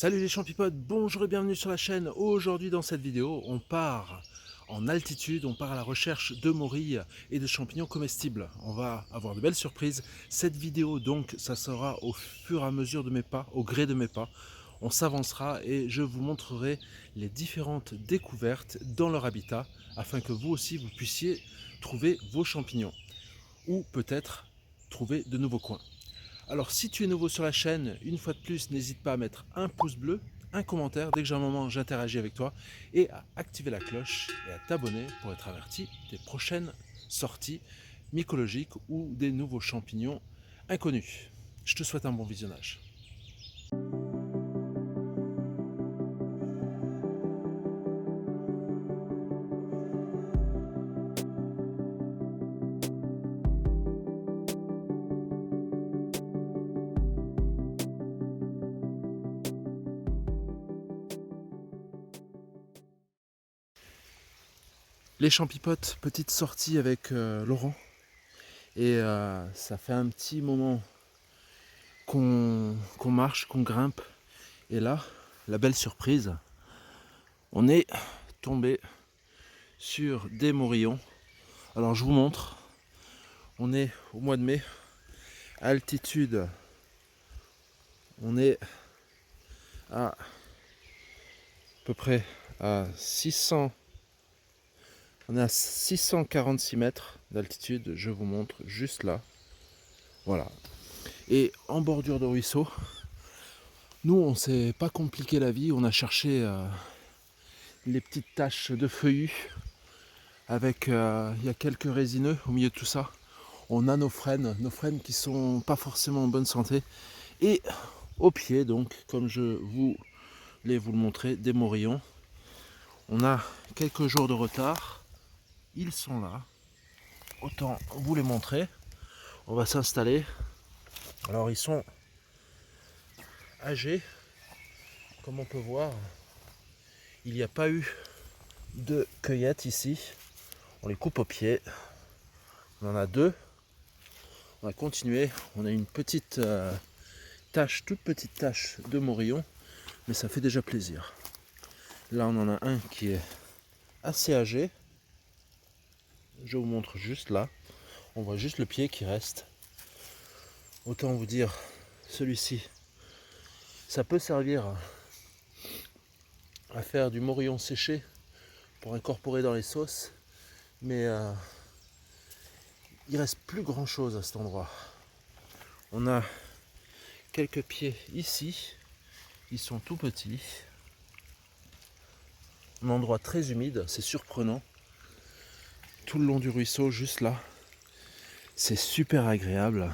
Salut les champipotes, bonjour et bienvenue sur la chaîne. Aujourd'hui dans cette vidéo, on part en altitude, on part à la recherche de morilles et de champignons comestibles. On va avoir de belles surprises. Cette vidéo donc, ça sera au fur et à mesure de mes pas, au gré de mes pas. On s'avancera et je vous montrerai les différentes découvertes dans leur habitat afin que vous aussi vous puissiez trouver vos champignons ou peut-être trouver de nouveaux coins. Alors si tu es nouveau sur la chaîne, une fois de plus, n'hésite pas à mettre un pouce bleu, un commentaire, dès que j'ai un moment j'interagis avec toi, et à activer la cloche et à t'abonner pour être averti des prochaines sorties mycologiques ou des nouveaux champignons inconnus. Je te souhaite un bon visionnage. Les champipotes, petite sortie avec Laurent, et ça fait un petit moment qu'on marche, qu'on grimpe, et là, la belle surprise, on est tombé sur des morillons. Alors je vous montre, on est au mois de mai, altitude, on est à peu près à 600, on est à 646 mètres d'altitude, je vous montre juste là, voilà. Et en bordure de ruisseau, nous on s'est pas compliqué la vie, on a cherché les petites taches de feuillus avec, il y a quelques résineux au milieu de tout ça. On a nos frênes qui sont pas forcément en bonne santé. Et au pied, donc, comme je voulais vous le montrer, des morillons. On a quelques jours de retard. Ils sont là. Autant vous les montrer. On va s'installer. Alors ils sont âgés. Comme on peut voir, il n'y a pas eu de cueillette ici. On les coupe au pied. On en a deux. On va continuer. On a une petite tache, toute petite tache de morillon, mais ça fait déjà plaisir. Là on en a un qui est assez âgé. Je vous montre juste là. On voit juste le pied qui reste. Autant vous dire, celui-ci, ça peut servir à faire du morillon séché pour incorporer dans les sauces, mais il reste plus grand chose à cet endroit. On a quelques pieds ici, ils sont tout petits. Un endroit très humide, c'est surprenant. Tout le long du ruisseau, juste là, c'est super agréable.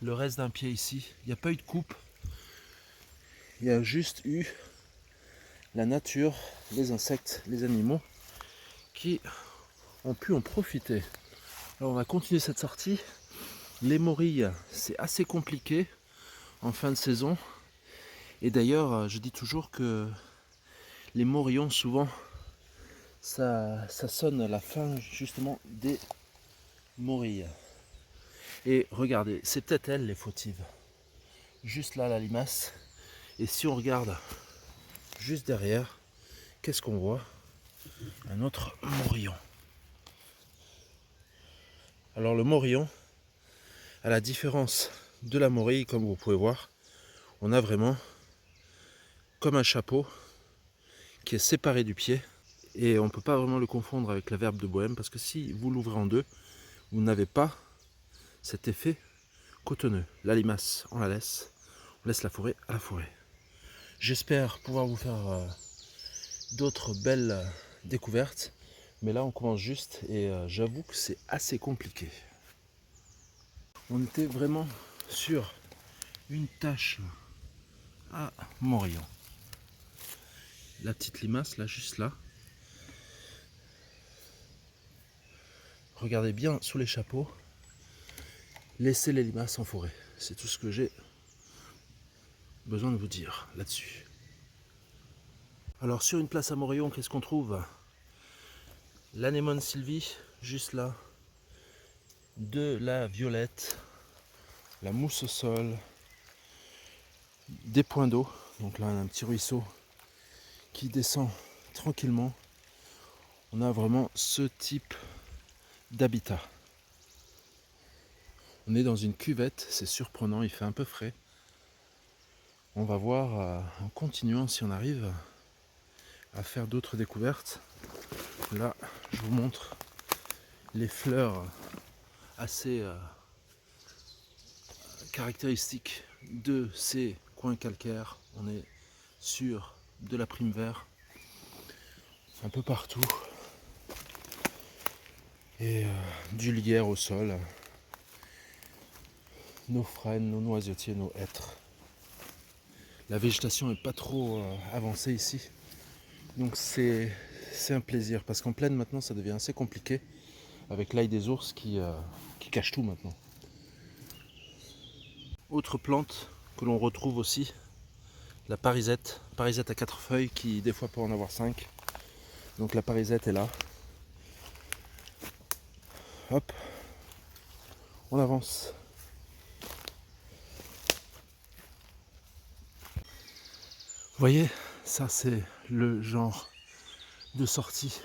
Le reste d'un pied ici, il n'y a pas eu de coupe, il y a juste eu la nature, les insectes, les animaux qui ont pu en profiter. Alors on va continuer cette sortie. Les morilles, c'est assez compliqué en fin de saison. Et d'ailleurs, je dis toujours que les morillons, souvent, ça sonne la fin justement des morilles. Et regardez, c'est peut-être elles les fautives. Juste là, la limace. Et si on regarde juste derrière, qu'est-ce qu'on voit? Un autre morillon. Alors le morillon, à la différence de la morille, comme vous pouvez voir, on a vraiment comme un chapeau qui est séparé du pied. Et on ne peut pas vraiment le confondre avec la verbe de bohème, parce que si vous l'ouvrez en deux, vous n'avez pas cet effet cotonneux. La limace, on la laisse. On laisse la forêt à la forêt. J'espère pouvoir vous faire d'autres belles découvertes. Mais là, on commence juste et j'avoue que c'est assez compliqué. On était vraiment sur une tâche à morillon. La petite limace, là, juste là. Regardez bien sous les chapeaux. Laissez les limaces en forêt. C'est tout ce que j'ai besoin de vous dire là-dessus. Alors sur une place à Morillon, qu'est-ce qu'on trouve? L'anémone sylvie, juste là. De la violette. La mousse au sol. Des points d'eau. Donc là on a un petit ruisseau qui descend tranquillement. On a vraiment ce type d'habitat. On est dans une cuvette, c'est surprenant, il fait un peu frais. On va voir en continuant si on arrive à faire d'autres découvertes. Là, je vous montre les fleurs assez caractéristiques de ces coins calcaires. On est sur de la prime vert un peu partout et du lierre au sol, nos frênes, nos noisetiers, nos hêtres. La végétation n'est pas trop avancée ici, donc c'est un plaisir parce qu'en plaine maintenant ça devient assez compliqué avec l'ail des ours qui cache tout maintenant. Autre plante que l'on retrouve aussi, la parisette à 4 feuilles qui des fois peut en avoir 5. Donc la parisette est là. Hop, on avance. Vous voyez, ça c'est le genre de sortie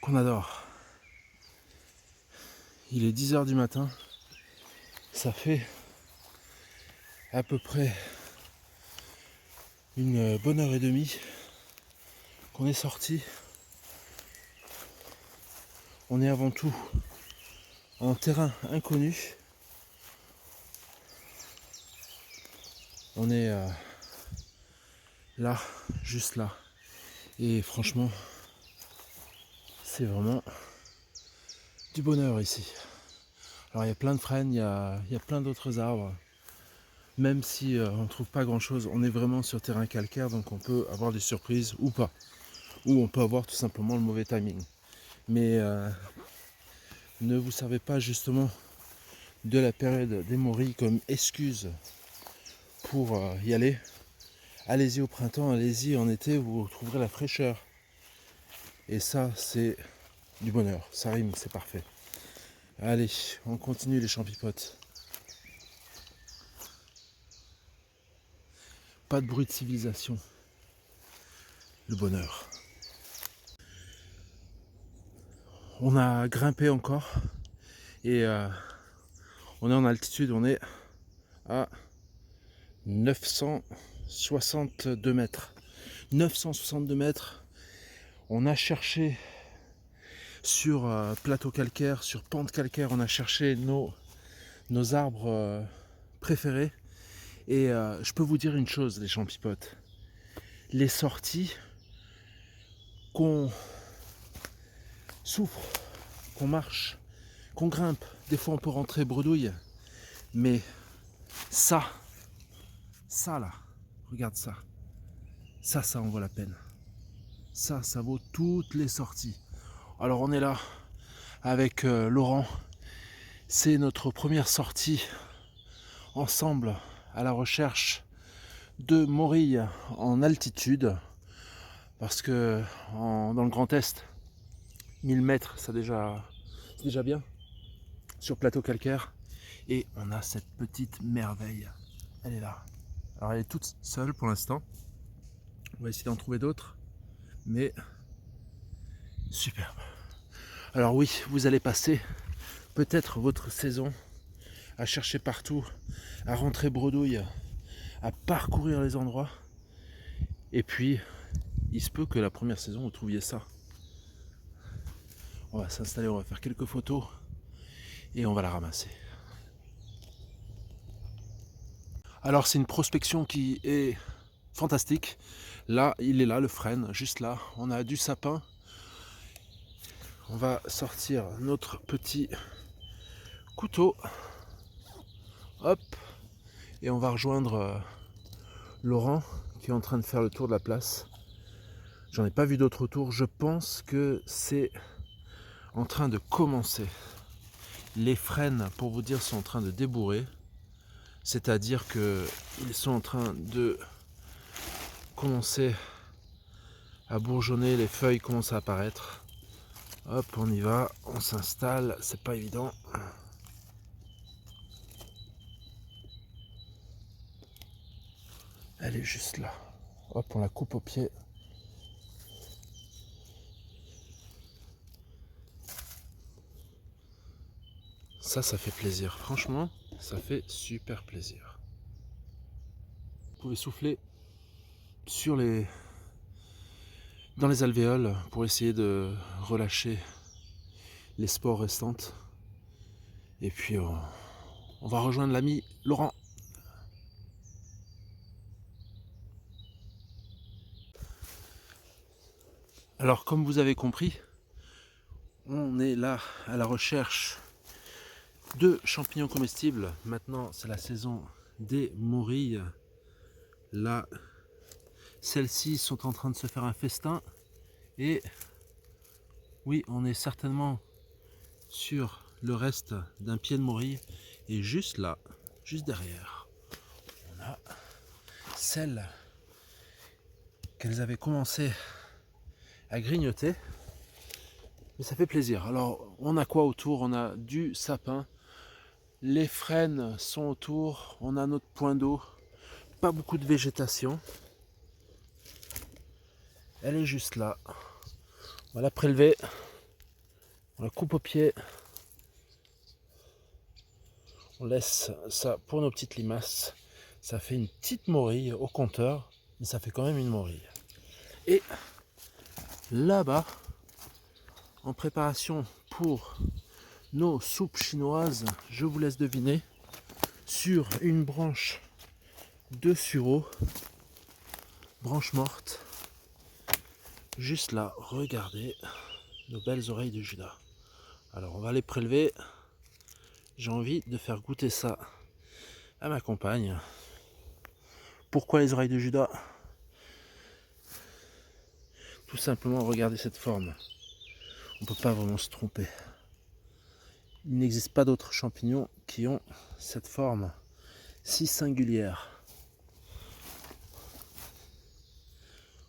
qu'on adore. Il est 10 h du matin, ça fait à peu près une bonne heure et demie qu'on est sorti. On est avant tout en terrain inconnu. On est là, juste là. Et franchement, c'est vraiment du bonheur ici. Alors il y a plein de frênes, il y a plein d'autres arbres. Même si on ne trouve pas grand chose, on est vraiment sur terrain calcaire, donc on peut avoir des surprises ou pas. Ou on peut avoir tout simplement le mauvais timing. Mais ne vous servez pas justement de la période des morilles comme excuse pour y aller. Allez-y au printemps, allez-y en été, vous trouverez la fraîcheur. Et ça, c'est du bonheur. Ça rime, c'est parfait. Allez, on continue les champipotes. Pas de bruit de civilisation. Le bonheur. On a grimpé encore et on est en altitude, on est à 962 mètres. 962 mètres. On a cherché sur plateau calcaire, sur pente calcaire, on a cherché nos arbres préférés. Et je peux vous dire une chose, les champipotes. Les sorties qu'on souffre, qu'on marche, qu'on grimpe, des fois on peut rentrer bredouille, mais ça là, regarde ça, ça en vaut la peine. Ça vaut toutes les sorties. Alors on est là avec Laurent, c'est notre première sortie ensemble à la recherche de morilles en altitude, parce que dans le Grand Est, 1000 mètres c'est déjà bien sur plateau calcaire. Et on a cette petite merveille, elle est là. Alors elle est toute seule pour l'instant, on va essayer d'en trouver d'autres, mais superbe. Alors oui, vous allez passer peut-être votre saison à chercher partout, à rentrer bredouille, à parcourir les endroits, et puis il se peut que la première saison vous trouviez ça. On va s'installer, on va faire quelques photos et on va la ramasser. Alors c'est une prospection qui est fantastique. Là, il est là, le frêne, juste là. On a du sapin. On va sortir notre petit couteau. Hop. Et on va rejoindre Laurent qui est en train de faire le tour de la place. J'en ai pas vu d'autres autour. Je pense que c'est en train de commencer. Les frênes, pour vous dire, sont en train de débourrer. C'est-à-dire qu'ils sont en train de commencer à bourgeonner, les feuilles commencent à apparaître. Hop, on y va, on s'installe, c'est pas évident. Elle est juste là. Hop, on la coupe au pied. Ça fait plaisir. Franchement, ça fait super plaisir. Vous pouvez souffler dans les alvéoles pour essayer de relâcher les spores restantes. Et puis on va rejoindre l'ami Laurent. Alors comme vous avez compris, on est là à la recherche de champignons comestibles. Maintenant c'est la saison des morilles. Là, celles-ci sont en train de se faire un festin. Et oui, on est certainement sur le reste d'un pied de morille. Et juste là, juste derrière, on a celles qu'elles avaient commencé à grignoter. Mais ça fait plaisir. Alors, on a quoi autour? On a du sapin. Les frênes sont autour. On a notre point d'eau. Pas beaucoup de végétation. Elle est juste là. On va la prélever. On la coupe au pied. On laisse ça pour nos petites limaces. Ça fait une petite morille au compteur. Mais ça fait quand même une morille. Et là-bas, en préparation pour nos soupes chinoises, je vous laisse deviner, sur une branche de sureau, branche morte, juste là, regardez nos belles oreilles de Judas. Alors on va les prélever. J'ai envie de faire goûter ça à ma compagne. Pourquoi les oreilles de Judas? Tout simplement, regardez cette forme. On ne peut pas vraiment se tromper. Il n'existe pas d'autres champignons qui ont cette forme si singulière.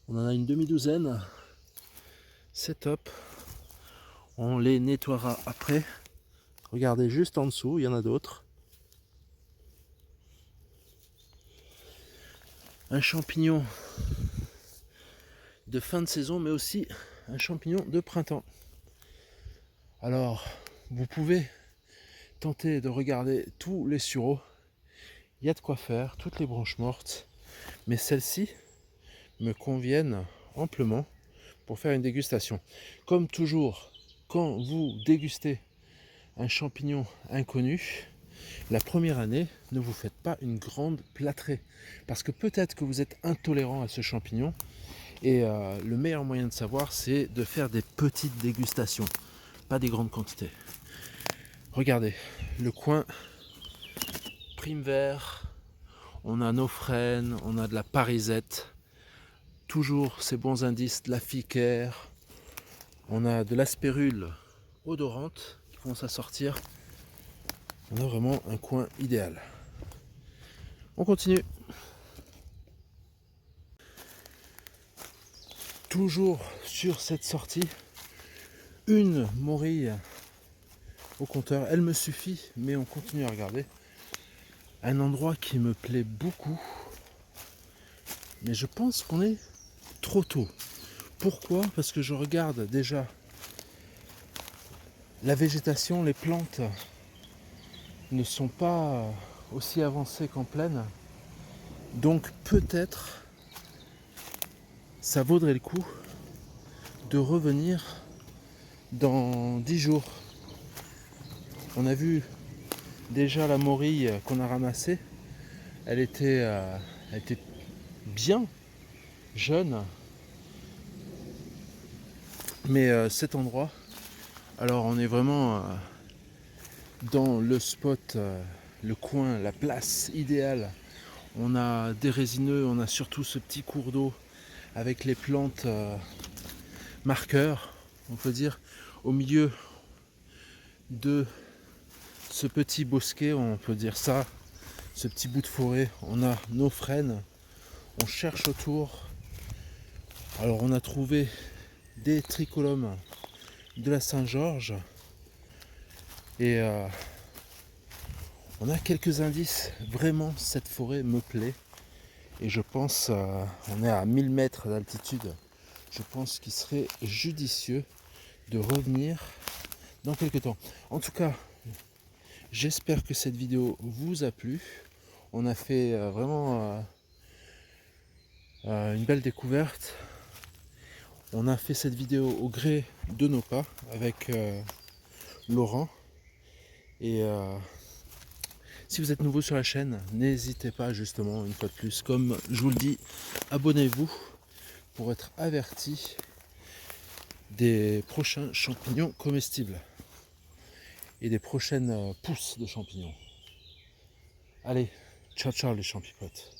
On en a une demi-douzaine. C'est top. On les nettoiera après. Regardez juste en dessous, il y en a d'autres. Un champignon de fin de saison, mais aussi un champignon de printemps. Alors, vous pouvez tenter de regarder tous les sureaux. Il y a de quoi faire, toutes les branches mortes. Mais celles-ci me conviennent amplement pour faire une dégustation. Comme toujours, quand vous dégustez un champignon inconnu, la première année, ne vous faites pas une grande plâtrée. Parce que peut-être que vous êtes intolérant à ce champignon. Et le meilleur moyen de savoir, c'est de faire des petites dégustations. Pas des grandes quantités. Regardez, le coin prime vert. On a nos frênes, on a de la parisette. Toujours ces bons indices de la ficaire. On a de l'aspérule odorante qui commence à sortir. On a vraiment un coin idéal. On continue. Toujours sur cette sortie, une morille au compteur. Elle me suffit, mais on continue à regarder. Un endroit qui me plaît beaucoup. Mais je pense qu'on est trop tôt. Pourquoi? Parce que je regarde déjà la végétation, les plantes ne sont pas aussi avancées qu'en plaine. Donc peut-être ça vaudrait le coup de revenir dans 10 jours. On a vu déjà la morille qu'on a ramassée. Elle était bien jeune. Mais cet endroit, alors on est vraiment dans le spot, le coin, la place idéale. On a des résineux, on a surtout ce petit cours d'eau avec les plantes marqueurs, on peut dire, au milieu de ce petit bosquet, on peut dire ça, ce petit bout de forêt. On a nos frênes, on cherche autour. Alors on a trouvé des trichomes de la Saint-Georges et on a quelques indices. Vraiment, cette forêt me plaît Et je pense, on est à 1000 mètres d'altitude, je pense qu'il serait judicieux de revenir dans quelques temps. En tout cas, j'espère que cette vidéo vous a plu. On a fait vraiment une belle découverte. On a fait cette vidéo au gré de nos pas avec Laurent. Et si vous êtes nouveau sur la chaîne, n'hésitez pas justement, une fois de plus, comme je vous le dis, abonnez-vous pour être averti des prochains champignons comestibles et des prochaines pousses de champignons. Allez, ciao ciao les champipotes.